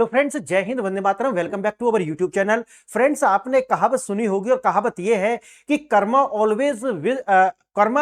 तो फ्रेंड्स, जय हिंद, Vande Mataram. Welcome back to our YouTube channel. Friends, आपने कहावत सुनी होगी और कहावत यह है कि कर्मा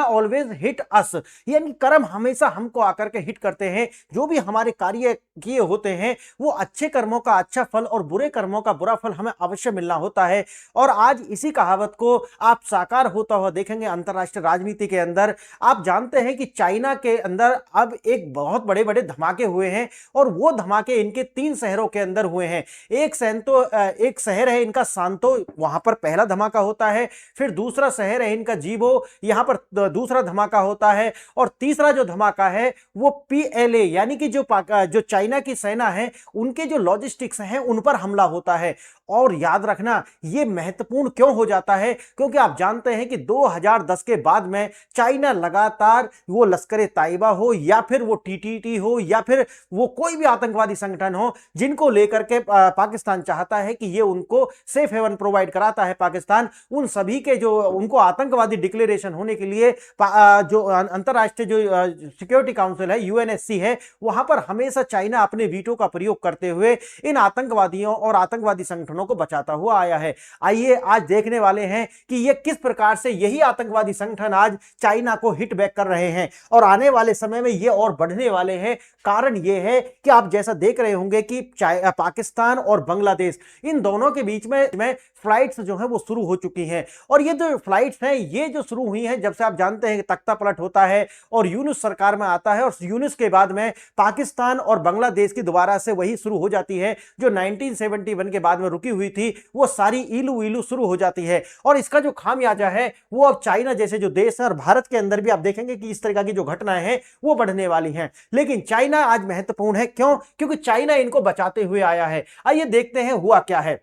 ऑलवेज हिट अस, यानी कर्म हमेशा हमको आकर के हिट करते हैं। जो भी हमारे कार्य किए होते हैं वो अच्छे कर्मों का अच्छा फल और बुरे कर्मों का बुरा फल हमें अवश्य मिलना होता है। और आज इसी कहावत को आप साकार होता हुआ देखेंगे अंतरराष्ट्रीय राजनीति के अंदर। आप जानते हैं कि चाइना के अंदर अब एक बहुत बड़े बड़े धमाके हुए हैं और वो धमाके इनके 3 शहरों के अंदर हुए हैं। एक शहर है इनका सांतो, वहां पर पहला धमाका होता है। फिर दूसरा शहर है इनका जीबो, यहां पर दूसरा धमाका होता है। और तीसरा जो धमाका है वो पीएलए, यानी कि जो चाइना की सेना है उनके जो लॉजिस्टिक्स हैं उन पर हमला होता है। और याद रखना, यह महत्वपूर्ण क्यों हो जाता है, क्योंकि आप जानते हैं कि 2010 के बाद में चाइना लगातार, वो लश्कर ए तैयबा हो या फिर वो टीटीटी हो या फिर वो कोई भी आतंकवादी संगठन हो, जिनको लेकर के पाकिस्तान चाहता है कि ये उनको सेफ हेवन प्रोवाइड कराता है पाकिस्तान, उन सभी के जो उनको आतंकवादी डिक्लेरेशन होने के लिए जो अंतरराष्ट्रीय जो सिक्योरिटी काउंसिल है, यूएनएससी है, वहां पर हमेशा चाइना अपने वीटो का प्रयोग करते हुए इन आतंकवादियों और आतंकवादी संगठनों को बचाता हुआ आया है। आइए आज देखने वाले हैं कि ये किस प्रकार से यही आतंकवादी संगठन आज चाइना को हिट बैक कर रहे हैं और आने वाले समय में ये और बढ़ने वाले हैं। कारण ये है कि आप जैसा देख रहे होंगे कि पाकिस्तान और बांग्लादेश, इन दोनों के बीच में फ्लाइट्स जो है वो शुरू हो चुकी हैं। और ये जो फ्लाइट्स हैं ये जो शुरू हुई हैं, जब से आप जानते हैं कि तख्ता पलट होता है और यूनुस सरकार में आता है और यूनुस के बाद में पाकिस्तान और बांग्लादेश की दोबारा से वही शुरू हो जाती है जो 1971 के बाद में रुकी हुई थी, वो सारी इलू इलू शुरू हो जाती है। और इसका जो खामियाजा है वो अब चाइना जैसे जो देश है और भारत के अंदर भी आप देखेंगे कि इस तरह की जो घटनाएं हैं वो बढ़ने वाली हैं। लेकिन चाइना आज महत्वपूर्ण है, क्यों? क्योंकि चाइना इनको बचाते हुए आया है। आइए देखते हैं हुआ क्या है।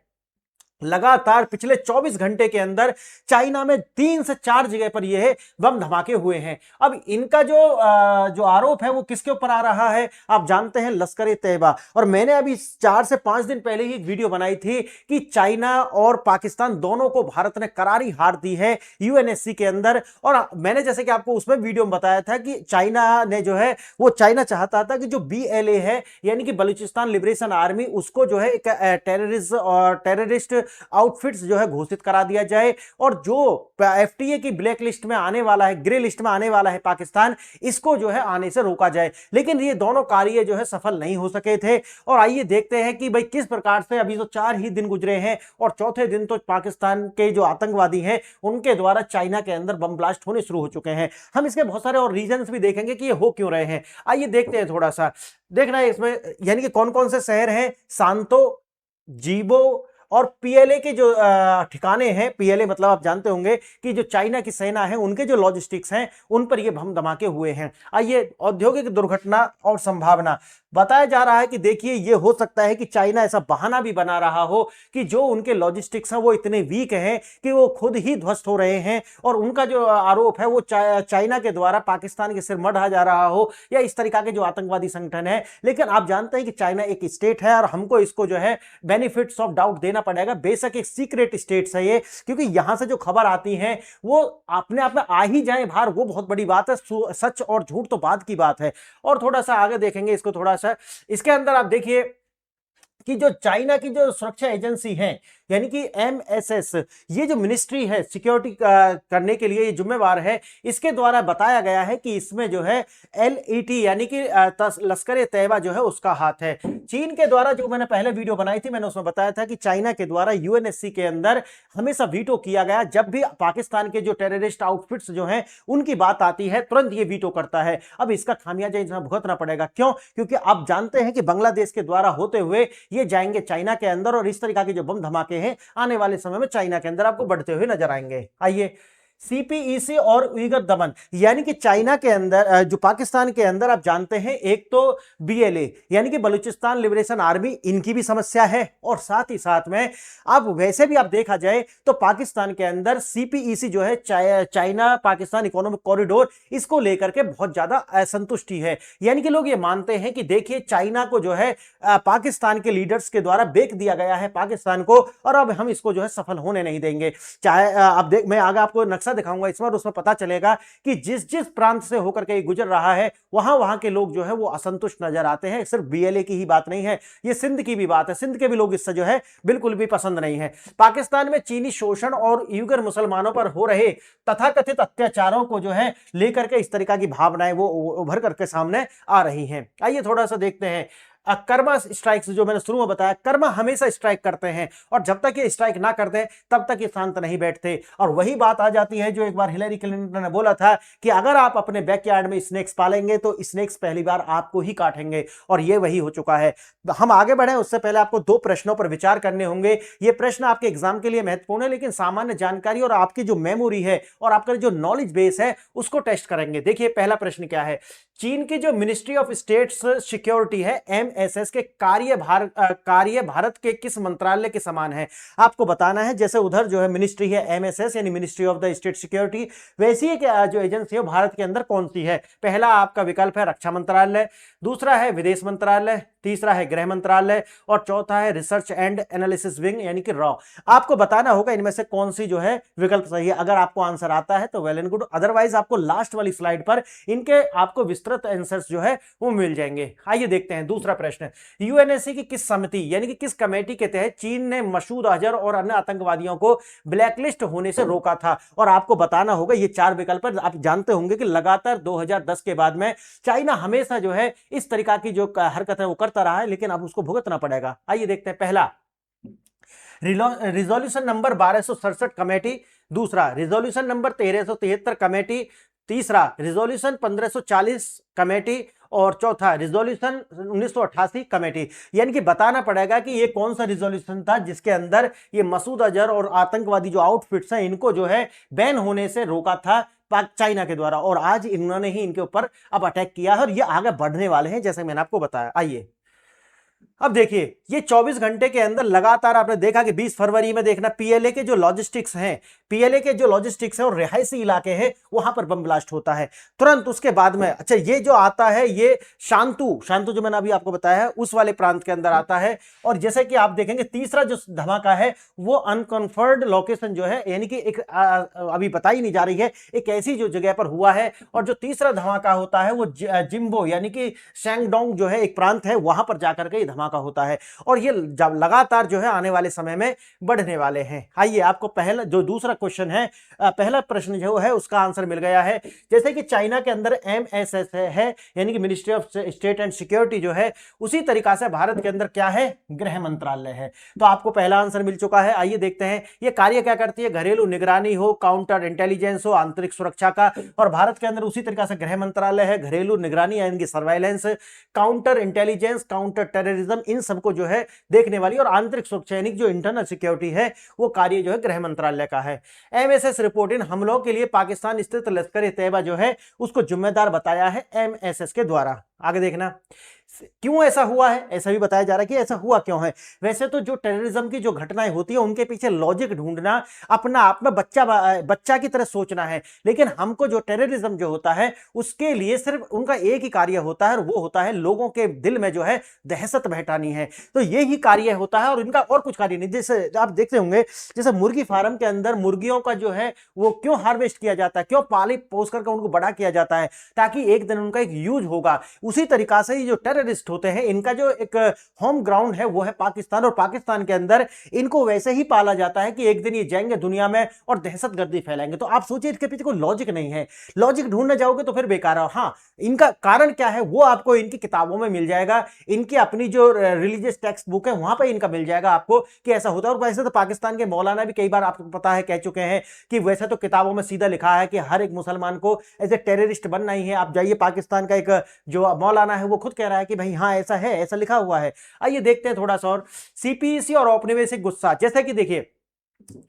लगातार पिछले 24 घंटे के अंदर चाइना में 3 से 4 जगह पर यह बम धमाके हुए हैं। अब इनका जो आरोप है वो किसके ऊपर आ रहा है? आप जानते हैं, लश्कर ए तैयबा। और मैंने अभी 4 से 5 दिन पहले ही एक वीडियो बनाई थी कि चाइना और पाकिस्तान दोनों को भारत ने करारी हार दी है यूएनएससी के अंदर। और मैंने जैसे कि आपको उसमें वीडियो में बताया था कि चाइना ने जो है वो चाइना चाहता था कि जो बीएलए है, यानी कि बलूचिस्तान लिबरेशन आर्मी, उसको जो है एक टेररिस्ट आउटफिट्स जो है घोषित करा दिया जाए और जो एफटीए की ब्लैक लिस्ट में आने वाला है, ग्रे लिस्ट में आने वाला है पाकिस्तान, इसको जो है आने से रोका जाए। लेकिन ये दोनों कार्य जो है सफल नहीं हो सके थे। और आइए देखते हैं कि भाई किस प्रकार से, अभी तो 4 ही दिन गुजरे हैं और चौथे दिन तो पाकिस्तान के जो आतंकवादी हैं उनके द्वारा चाइना के अंदर बम ब्लास्ट होने शुरू हो चुके हैं। हम इसके बहुत सारे और रीजंस भी देखेंगे कि ये हो क्यों रहे हैं। आइए देखते हैं, थोड़ा सा देखना है इसमें, यानी कि कौन कौन से शहर हैं। सांतो, जीबो और पीएलए के जो ठिकाने हैं, पीएलए मतलब आप जानते होंगे कि जो चाइना की सेना है उनके जो लॉजिस्टिक्स हैं उन पर ये बम धमाके हुए हैं। आइए, औद्योगिक दुर्घटना और संभावना बताया जा रहा है कि देखिए, ये हो सकता है कि चाइना ऐसा बहाना भी बना रहा हो कि जो उनके लॉजिस्टिक्स हैं वो इतने वीक हैं कि वो खुद ही ध्वस्त हो रहे हैं और उनका जो आरोप है वो चाइना के द्वारा पाकिस्तान के सिर मढ़ा जा रहा हो या इस तरीका के जो आतंकवादी संगठन है। लेकिन आप जानते हैं कि चाइना एक स्टेट है और हमको इसको जो है बेनिफिट्स ऑफ डाउट देना पड़ेगा। बेशक एक सीक्रेट स्टेट्स है ये, क्योंकि यहां से जो खबर आती है वो अपने आप में आ ही जाए बाहर, वो बहुत बड़ी बात है। सच और झूठ तो बाद की बात है। और थोड़ा सा आगे देखेंगे इसको, थोड़ा सा इसके अंदर आप देखिए कि जो चाइना की जो सुरक्षा एजेंसी है, यानी कि एमएसएस, ये जो मिनिस्ट्री है सिक्योरिटी करने के लिए ये जिम्मेवार है, इसके द्वारा बताया गया है कि इसमें जो है एलईटी यानी कि लश्कर ए तैयबा जो है उसका हाथ है। चीन के द्वारा, जो मैंने पहले वीडियो बनाई थी, मैंने उसमें बताया था कि चाइना के द्वारा यूएनएससी के अंदर हमेशा वीटो किया गया। जब भी पाकिस्तान के जो टेररिस्ट आउटफिट्स जो हैं उनकी बात आती है, तुरंत ये वीटो करता है। अब इसका खामियाजा इसमें भुगतना पड़ेगा। क्यों? क्योंकि आप जानते हैं कि बांग्लादेश के द्वारा होते हुए ये जाएंगे चाइना के अंदर और इस तरीका के जो बम धमाके हैं आने वाले समय में चाइना के अंदर आपको बढ़ते हुए नजर आएंगे। आइए, सीपीईसी और उइगर दमन, यानी कि चाइना के अंदर, जो पाकिस्तान के अंदर आप जानते हैं, एक तो बीएलए यानी कि बलूचिस्तान लिबरेशन आर्मी, इनकी भी समस्या है। और साथ ही साथ में अब वैसे भी आप देखा जाए तो पाकिस्तान के अंदर सीपीईसी जो है, चाइना पाकिस्तान इकोनॉमिक कॉरिडोर, इसको लेकर के बहुत ज्यादा असंतुष्टि है। यानी कि लोग ये मानते हैं कि देखिए, चाइना को जो है पाकिस्तान के लीडर्स के द्वारा बेच दिया गया है पाकिस्तान को, और अब हम इसको जो है सफल होने नहीं देंगे। चाहे आप देख, मैं आगे आपको नक्शा दिखाऊंगा इसमें, और उसमें पता चलेगा कि जिस जिस प्रांत से होकर के गुजर रहा है वहां वहां के लोग जो है वो असंतुष्ट नजर आते हैं। सिर्फ बीएलए की ही बात नहीं है, ये सिंध की भी बात है, सिंध के भी लोग इससे जो है बिल्कुल भी पसंद नहीं है। पाकिस्तान में चीनी शोषण और युगर मुसलमानों पर हो रहे तथाकथित अत्याचारों को जो है लेकर के इस तरीका की भावनाएं वो उभर करके सामने आ रही हैं। आइए थोड़ा सा देखते हैं। कर्मा स्ट्राइक्स जो मैंने शुरू में बताया, कर्मा हमेशा स्ट्राइक करते हैं और जब तक ये स्ट्राइक ना करते तब तक ये शांत नहीं बैठते। और वही बात आ जाती है जो एक बार हिलरी क्लिंटन ने बोला था कि अगर आप अपने बैकयार्ड में स्नेक्स पालेंगे तो स्नेक्स पहली बार आपको ही काटेंगे, और ये वही हो चुका है। हम आगे बढ़े उससे पहले आपको दो प्रश्नों पर विचार करने होंगे। ये प्रश्न आपके एग्जाम के लिए महत्वपूर्ण है, लेकिन सामान्य जानकारी और आपकी जो मेमोरी है और आपका जो नॉलेज बेस है उसको टेस्ट करेंगे। देखिए पहला प्रश्न क्या है। चीन की जो मिनिस्ट्री ऑफ स्टेट्स सिक्योरिटी है एमएसएस के कार्य भारत के किस मंत्रालय के समान है, आपको बताना है। जैसे उधर जो है मिनिस्ट्री है एमएसएस यानी ministry of the state security, वैसी ही जो एजेंसी है भारत के अंदर कौन सी है। पहला आपका विकल्प है रक्षा मंत्रालय, दूसरा है विदेश मंत्रालय, तीसरा है गृह मंत्रालय और चौथा है रिसर्च एंड एनालिसिस विंग यानी कि रॉ। आपको बताना होगा इनमें से कौन सी जो है विकल्प सही है। अगर आपको आंसर आता है तो वेल एंड गुड, अदरवाइज आपको लास्ट वाली स्लाइड पर इनके आपको विस्तृत आंसर्स जो है वो मिल जाएंगे। आइए देखते हैं दूसरा प्रश्न। यूएनएससी की किस समिति यानी कि किस कमेटी के तहत चीन ने मसूद अजहर और अन्य आतंकवादियों को ब्लैकलिस्ट होने से रोका था। और आपको बताना होगा ये चार विकल्प। आप जानते होंगे कि लगातार 2010 के बाद में चाइना हमेशा जो है इस तरीका की जो हरकत है वो करता रहा है, लेकिन अब उसको भुगतना पड़ेगा। आइए देखते हैं। पहला रिजोल्यूशन नंबर 1267 कमेटी, दूसरा रिजोल्यूशन नंबर 1373 कमेटी, तीसरा रिजोल्यूशन 1540 कमेटी और चौथा रिजोल्यूशन 1988 कमेटी। यानी कि बताना पड़ेगा कि ये कौन सा रिजोल्यूशन था जिसके अंदर ये मसूद अजहर और आतंकवादी जो आउटफिट्स हैं इनको जो है बैन होने से रोका था चाइना के द्वारा, और आज इन्होंने ही इनके ऊपर अब अटैक किया है और ये आगे बढ़ने वाले हैं जैसे मैंने आपको बताया। आइए अब देखिए ये 24 घंटे के अंदर लगातार आपने देखा कि 20 फरवरी में देखना पीएलए के जो लॉजिस्टिक्स हैं, पीएलए के जो लॉजिस्टिक्स हैं और रिहायशी इलाके हैं वहां पर बम ब्लास्ट होता है तुरंत उसके बाद में। अच्छा ये जो आता है ये शांतु जो मैंने अभी आपको बताया है उस वाले प्रांत के अंदर आता है। और जैसे कि आप देखेंगे तीसरा जो धमाका है वो अनकन्फर्म्ड लोकेशन जो है यानी कि एक अभी बताई नहीं जा रही है, एक ऐसी जो जगह पर हुआ है। और जो तीसरा धमाका होता है वो जिम्बो यानी कि शैंगडोंग जो है एक प्रांत है वहां पर जाकर के धमाका होता है। और ये जब लगातार जो है आने वाले समय में बढ़ने वाले हैं। आइए आपको पहला जो दूसरा क्वेश्चन है, पहला प्रश्न जो है उसका आंसर मिल गया है। जैसे कि चाइना के अंदर एमएसएस है यानी कि ministry of state and security जो है, उसी तरीका से भारत के अंदर क्या है, गृह मंत्रालय है। तो आपको पहला आंसर मिल चुका है। आइए देखते हैं ये कार्य क्या करती है। घरेलू निगरानी हो, काउंटर इंटेलिजेंस हो, आंतरिक सुरक्षा का, और भारत के अंदर उसी तरीका से गृह मंत्रालय है। घरेलू निगरानी यानी कि surveillance, counter intelligence, counter terrorism, इन सबको जो है देखने वाली, और आंतरिक सुरक्षा यानी जो इंटरनल सिक्योरिटी है वो कार्य जो है गृह मंत्रालय का है। एमएसएस रिपोर्ट इन हमलों के लिए पाकिस्तान स्थित लश्कर तैयबा जो है उसको जिम्मेदार बताया है एमएसएस के द्वारा। आगे देखना क्यों ऐसा हुआ है, ऐसा भी बताया जा रहा है कि ऐसा हुआ क्यों है। वैसे तो जो टेररिज्म की जो घटनाएं होती है उनके पीछे लॉजिक ढूंढना अपना आप में बच्चा की तरह सोचना है, लेकिन हमको जो टेररिज्म जो होता है उसके लिए सिर्फ उनका एक ही कार्य होता है और वो होता है लोगों के दिल में जो है दहशत बैठानी है। तो ये ही कार्य होता है और इनका और कुछ कार्य नहीं। जैसे आप देखते होंगे जैसे मुर्गी फार्म के अंदर मुर्गियों का जो है वो क्यों हार्वेस्ट किया जाता है, क्यों पाली पोस करके उनको बड़ा किया जाता है, ताकि एक दिन उनका एक यूज होगा। उसी तरीका से जो टेररिस्ट होते हैं इनका जो एक होम ग्राउंड है वो है पाकिस्तान, और पाकिस्तान के अंदर इनको वैसे ही पाला जाता है कि एक दिन ये जाएंगे दुनिया में और दहशतगर्दी फैलाएंगे। तो आप सोचिए इसके पीछे कोई लॉजिक नहीं है, लॉजिक ढूंढने जाओगे तो फिर बेकार है। हाँ इनका कारण क्या है वो आपको इनकी किताबों में मिल जाएगा, इनकी अपनी जो रिलीजियस टेक्स्ट बुक है वहां पर इनका मिल जाएगा आपको कि ऐसा होता है। और वैसे तो पाकिस्तान के मौलाना भी कई बार आपको पता है कह चुके हैं कि वैसे तो किताबों में सीधा लिखा है कि हर एक मुसलमान को ऐसे टेररिस्ट बनना ही है। आप जाइए पाकिस्तान का एक जो मौलाना है वो खुद कह रहा है कि भाई हाँ ऐसा है, ऐसा लिखा हुआ है। आइए देखते हैं थोड़ा सा और सीपीईसी और औपनिवेशिक गुस्सा। जैसे कि देखिए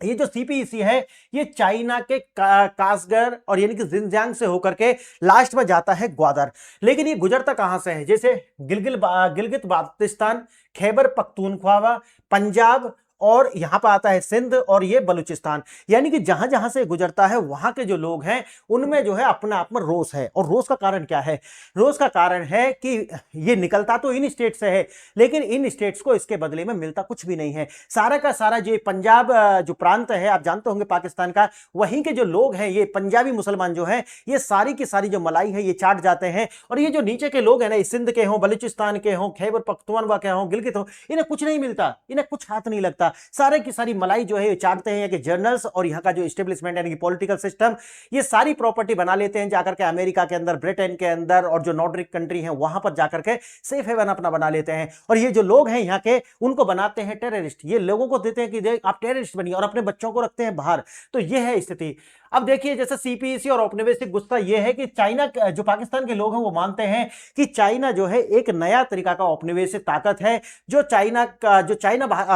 ये जो सीपीईसी है ये चाइना के कासगर और यानी कि जिनजियांग से होकर के लास्ट में जाता है ग्वादर, लेकिन ये गुजरता कहां से है, जैसे गिलगित बाल्टिस्तान, खैबर पख्तूनख्वा, पंजाब और यहां पर आता है सिंध और ये बलूचिस्तान। यानी कि जहां जहां से गुजरता है वहां के जो लोग हैं उनमें जो है अपने आप में रोष है। और रोष का कारण क्या है? रोष का कारण है कि ये निकलता तो इन स्टेट से है, लेकिन इन स्टेट्स को इसके बदले में मिलता कुछ भी नहीं है। सारा का सारा जो पंजाब जो प्रांत है, आप जानते होंगे पाकिस्तान का, वहीं के जो लोग हैं, ये पंजाबी मुसलमान जो हैं, ये सारी की सारी जो मलाई है ये चाट जाते हैं। और ये जो नीचे के लोग हैं ना, सिंध के हों, बलूचिस्तान के हों, खैबर पख्तूनख्वा के हों, गिलगित हो, इन्हें कुछ नहीं मिलता, इन्हें कुछ हाथ नहीं लगता। सारे की सारी मलाई जो है ये चाटते हैं कि जर्नल्स और यहाँ का जो स्टेब्लिशमेंट यानी कि पॉलिटिकल सिस्टम, ये सारी प्रॉपर्टी बना लेते हैं जाकर के अमेरिका के अंदर, ब्रिटेन के अंदर, और जो नॉर्डिक कंट्री है वहां पर जाकर के सेफ हेवन अपना बना लेते हैं। और ये जो लोग हैं यहाँ के, उनको बनाते हैं टेररिस्ट। ये लोगों को देते हैं कि देख आप टेररिस्ट बनिए, और अपने बच्चों को रखते हैं बाहर। तो ये है स्थिति। अब देखिए, जैसे सीपीईसी और औपनिवेशिक गुस्सा ये है कि चाइना, जो पाकिस्तान के लोग हैं वो मानते हैं कि चाइना जो है एक नया तरीका का औपनिवेशिक ताकत है। जो चाइना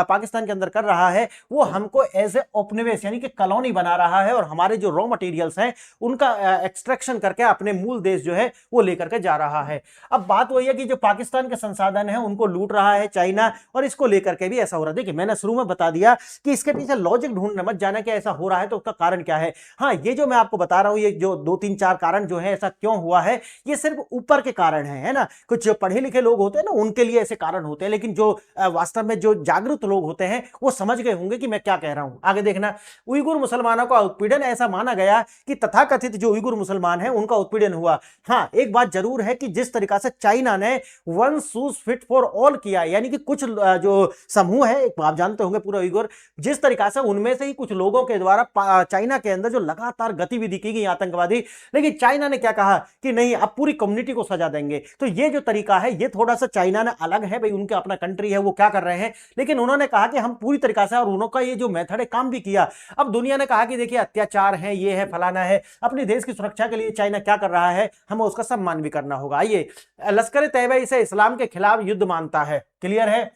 पाकिस्तान के अंदर कर रहा है वो हमको एज ए औपनिवेश यानी कि कॉलोनी बना रहा है, और हमारे जो रॉ मटेरियल्स हैं उनका एक्सट्रैक्शन करके अपने मूल देश जो है वो लेकर के जा रहा है। अब बात वही है कि जो पाकिस्तान के संसाधन है उनको लूट रहा है चाइना, और इसको लेकर के भी ऐसा हो रहा है। देखिए, मैंने शुरू में बता दिया कि इसके पीछे लॉजिक ढूंढने मत जाना कि ऐसा हो रहा है तो उसका कारण क्या है। हाँ, ये जो मैं आपको बता रहा हूं, ये जो 2 3 4 कारण जो है ऐसा क्यों हुआ है, ये सिर्फ ऊपर के कारण है ना। कुछ जो पढ़े लिखे लोग होते हैं ना, उनके लिए ऐसे कारण होते हैं, लेकिन जो वास्तव में जो जागरूक लोग होते हैं वो समझ गए होंगे कि मैं क्या कह रहा हूं। आगे देखना, उइगुर मुसलमानों का उत्पीड़न ऐसा माना गया कि तथाकथित जो उइगुर मुसलमान है उनका उत्पीड़न हुआ। हाँ, एक बात जरूर है कि जिस तरीका से चाइना ने one shoes fit for all किया, यानी कि कुछ जो समूह है, आप जानते होंगे पूरा उइगुर, जिस तरीका से उनमें से ही कुछ लोगों के द्वारा चाइना के अंदर जो लगातार गतिविधि की गई आतंकवादी, लेकिन चाइना ने क्या कहा कि नहीं, अब पूरी कम्युनिटी को सजा देंगे। तो ये जो तरीका है ये थोड़ा सा चाइना ने अलग है, भाई उनके अपना कंट्री है, वो क्या कर रहे हैं, लेकिन उन्होंने कहा कि हम पूरी तरीका से, और उनका ये जो मेथड है काम भी किया। अब दुनिया ने कहा कि देखिए अत्याचार है, ये है, फलाना है, अपने देश की सुरक्षा के लिए चाइना क्या कर रहा है, हमें उसका सम्मान भी करना होगा। आइए, लश्कर तैयबा इसे इस्लाम के खिलाफ युद्ध मानता है। क्लियर है?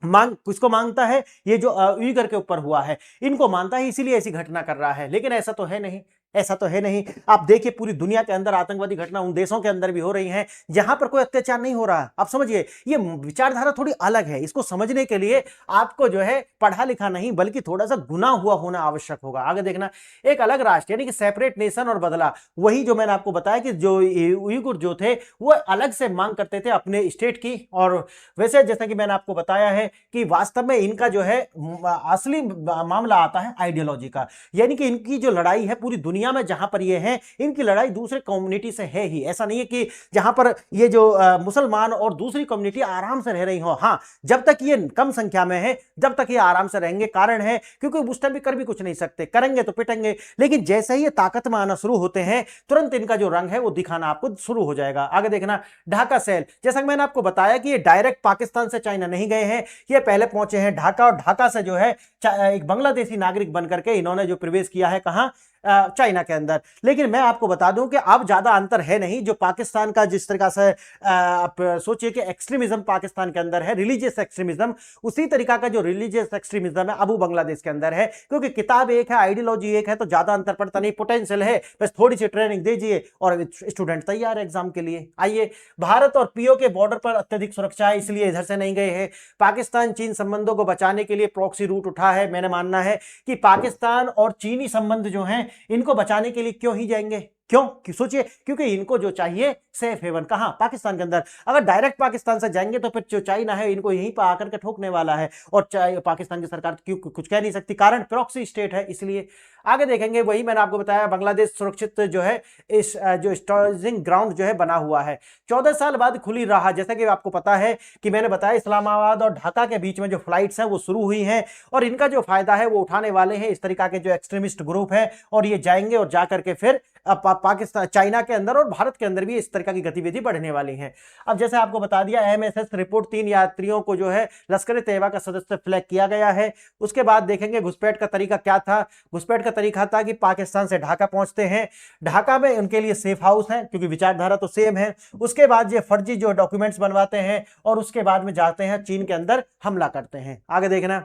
मांग किसको मांगता है? ये जो उइगर के ऊपर हुआ है इनको मानता है, इसीलिए ऐसी घटना कर रहा है। लेकिन ऐसा तो है नहीं, ऐसा तो है नहीं। आप देखिए, पूरी दुनिया के अंदर आतंकवादी घटना उन देशों के अंदर भी हो रही हैं जहां पर कोई अत्याचार नहीं हो रहा। आप समझिए, ये विचारधारा थोड़ी अलग है। इसको समझने के लिए आपको जो है पढ़ा लिखा नहीं बल्कि थोड़ा सा गुना हुआ होना आवश्यक होगा। आगे देखना, एक अलग राष्ट्र यानी कि सेपरेट नेशन और बदला, वही जो मैंने आपको बताया कि जो उइगुर जो थे वो अलग से मांग करते थे अपने स्टेट की। और वैसे जैसा कि मैंने आपको बताया है कि वास्तव में इनका जो है असली मामला आता है आइडियोलॉजी का, यानी कि इनकी जो लड़ाई है पूरी दुनिया में जहां पर ये है, इनकी लड़ाई दूसरे कम्युनिटी से है ही। ऐसा नहीं है कि जहां पर ये जो मुसलमान और दूसरी कम्युनिटी आराम से रह रही हो। हाँ, जब तक ये कम संख्या में है जब तक ये आराम से रहेंगे। कारण है क्योंकि उस टाइम भी कर भी कुछ नहीं सकते, करेंगे तो पिटेंगे। लेकिन जैसे ही ये ताकत में आना शुरू होते हैं तुरंत इनका जो रंग है वो दिखाना आपको शुरू हो जाएगा। आगे देखना, ढाका सेल, जैसा कि मैंने आपको बताया कि ये डायरेक्ट पाकिस्तान से चाइना नहीं गए हैं, ये पहले पहुंचे हैं ढाका, और ढाका से जो है एक बांग्लादेशी नागरिक बनकर के इन्होंने जो प्रवेश किया है कहां, चाइना के अंदर। लेकिन मैं आपको बता दूं कि अब ज्यादा अंतर है नहीं। जो पाकिस्तान का जिस तरीका से आप सोचिए कि एक्सट्रीमिज्म पाकिस्तान के अंदर है, रिलीजियस एक्सट्रीमिज्म, उसी तरीका का जो रिलीजियस एक्सट्रीमिज्म है अब वो बांग्लादेश के अंदर है। क्योंकि किताब एक है, आइडियोलॉजी एक है, तो ज्यादा अंतर पड़ता नहीं। पोटेंशियल है, बस थोड़ी सी ट्रेनिंग दीजिए और स्टूडेंट तैयार है एग्जाम के लिए। आइए, भारत और पीओ के बॉर्डर पर अत्यधिक सुरक्षा है, इसलिए इधर से नहीं गए हैं। पाकिस्तान चीन संबंधों को बचाने के लिए प्रॉक्सी रूट उठा है। मैंने मानना है कि पाकिस्तान और चीनी संबंध जो हैं इनको बचाने के लिए क्यों ही जाएंगे, क्यों सोचिए, क्योंकि इनको जो चाहिए सेफ हेवन कहां, पाकिस्तान के अंदर। अगर डायरेक्ट पाकिस्तान से जाएंगे तो फिर जो चाइना है इनको यहीं पर आकर के ठोकने वाला है, और पाकिस्तान की सरकार क्यों कुछ कह नहीं सकती, कारण प्रॉक्सी स्टेट है इसलिए। आगे देखेंगे, वही मैंने आपको बताया, बांग्लादेश सुरक्षित जो है इस जो स्टॉजिंग ग्राउंड जो है बना हुआ है, 14 साल बाद खुली रहा। जैसा कि आपको पता है कि मैंने बताया इस्लामाबाद और ढाका के बीच में जो फ्लाइट्स हैं वो शुरू हुई हैं, और इनका जो फायदा है वो उठाने वाले हैं इस तरीका के जो एक्सट्रीमिस्ट ग्रुप है, और ये जाएंगे और जाकर के फिर पाकिस्तान, चाइना के अंदर और भारत के अंदर भी इस तरह की गतिविधि बढ़ने वाली है। अब जैसे आपको बता दिया, एमएसएस रिपोर्ट 3 यात्रियों को जो है लश्कर तैयबा का सदस्य फ्लैग किया गया है। उसके बाद देखेंगे घुसपैठ का तरीका क्या था। घुसपैठ का तरीका था कि पाकिस्तान से ढाका पहुंचते हैं, ढाका में उनके लिए सेफ हाउस है क्योंकि विचारधारा तो सेम है। उसके बाद ये फर्जी जो डॉक्यूमेंट्स बनवाते हैं और उसके बाद में जाते हैं चीन के अंदर हमला करते हैं। आगे देखना,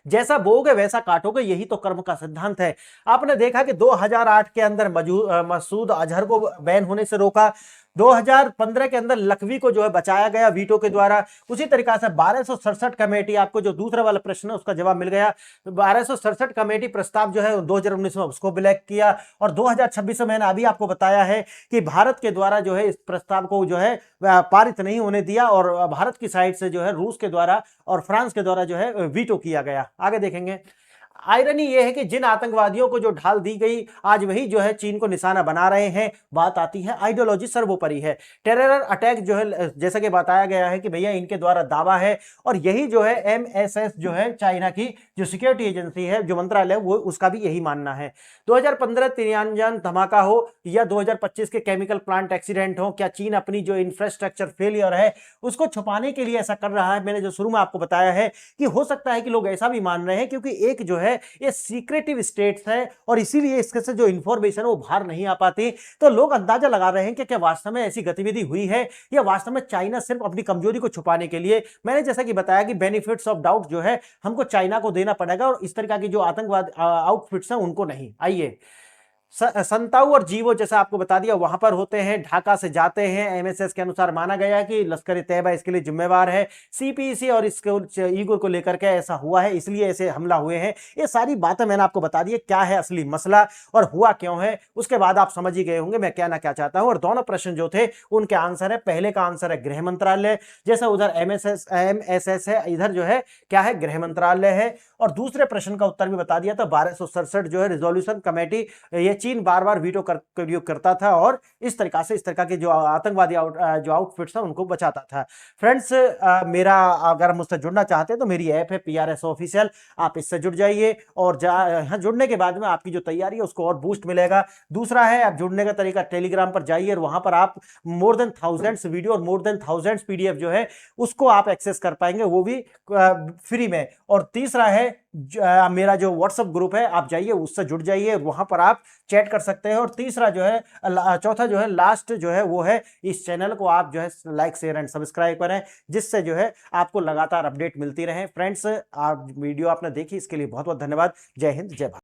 जैसा बोओगे वैसा काटोगे, यही तो कर्म का सिद्धांत है। आपने देखा कि 2008 के अंदर मसूद अजहर को बैन होने से रोका, 2015 के अंदर लखवी को जो है बचाया गया वीटो के द्वारा। उसी तरीका से 1267 कमेटी, आपको जो दूसरा वाला प्रश्न है उसका जवाब मिल गया। 1267 कमेटी प्रस्ताव जो है 2019 में उसको ब्लैक किया, और 2026 में मैंने अभी आपको बताया है कि भारत के द्वारा जो है इस प्रस्ताव को जो है पारित नहीं होने दिया, और भारत की साइड से जो है रूस के द्वारा और फ्रांस के द्वारा जो है वीटो किया गया। आगे देखेंगे। आयरनी यह है कि जिन आतंकवादियों को जो ढाल दी गई, आज वही जो है चीन को निशाना बना रहे हैं। बात आती है आइडियोलॉजी सर्वोपरि है। टेरर अटैक जो है, जैसा कि बताया गया है कि भैया इनके द्वारा दावा है, और यही जो है MSS जो है चाइना की जो सिक्योरिटी एजेंसी है, जो मंत्रालय, वो उसका भी यही मानना है। 2015 तियानजन धमाका हो या 2025 के केमिकल प्लांट एक्सीडेंट हो, क्या चीन अपनी जो इंफ्रास्ट्रक्चर फेलियर है उसको छुपाने के लिए ऐसा कर रहा है? मैंने जो शुरू में आपको बताया है कि हो सकता है कि लोग ऐसा भी मान रहे हैं क्योंकि एक जो है ये सीक्रेटिव स्टेट्स है, और इसीलिए इसके से जो इंफॉर्मेशन है वो बाहर नहीं आ पाती। तो लोग अंदाजा लगा रहे हैं कि क्या वास्तव में ऐसी गतिविधि हुई है, या वास्तव में चाइना सिर्फ अपनी कमजोरी को छुपाने के लिए। मैंने जैसा कि बताया कि बेनिफिट्स ऑफ डाउट जो है हमको चाइना को देना पड़ेगा, और इस तरह की जो आतंकवाद आउटफिट्स हैं उनको नहीं। आइए, संताऊ और जीवो जैसा आपको बता दिया वहां पर होते हैं, ढाका से जाते हैं। एमएसएस के अनुसार माना गया है कि लश्कर तैयबा इसके लिए जिम्मेवार है। सीपीसी और इसके ईगो को लेकर के ऐसा हुआ है, इसलिए ऐसे हमला हुए हैं। ये सारी बातें मैंने आपको बता दी है, क्या है असली मसला और हुआ क्यों है। उसके बाद आप समझ ही गए होंगे मैं क्या ना क्या चाहता हूं। और दोनों प्रश्न जो थे उनके आंसर है, पहले का आंसर है गृह मंत्रालय, जैसा उधर MSS है, इधर जो है क्या है, गृह मंत्रालय है। और दूसरे प्रश्न का उत्तर भी बता दिया था, 1267 जो है रिजोल्यूशन कमेटी, ये चीन बार बार वीटो करता था, और इस तरह के जो आतंकवादी जो आउटफिट्स हैं उनको बचाता था। फ्रेंड्स, मेरा अगर मुझसे जुड़ना चाहते हैं तो मेरी ऐप है PRS ऑफिशियल, आप इससे जुड़ जाइए, और यहाँ जुड़ने के बाद में आपकी जो तैयारी है उसको और बूस्ट मिलेगा। दूसरा है, आप जुड़ने का तरीका, टेलीग्राम पर जाइए और वहां पर आप मोर देन थाउजेंड्स वीडियो और मोर देन थाउजेंड्स PDF जो है उसको आप एक्सेस कर पाएंगे, वो भी फ्री में। और तीसरा है, मेरा जो व्हाट्सएप ग्रुप है आप जाइए उससे जुड़ जाइए, वहां पर आप चैट कर सकते हैं। और तीसरा जो है, चौथा जो है, लास्ट जो है वो है, इस चैनल को आप जो है लाइक शेयर एंड सब्सक्राइब करें, जिससे जो है आपको लगातार अपडेट मिलती रहे। फ्रेंड्स, आप वीडियो आपने देखी इसके लिए बहुत बहुत धन्यवाद। जय हिंद, जय भारत।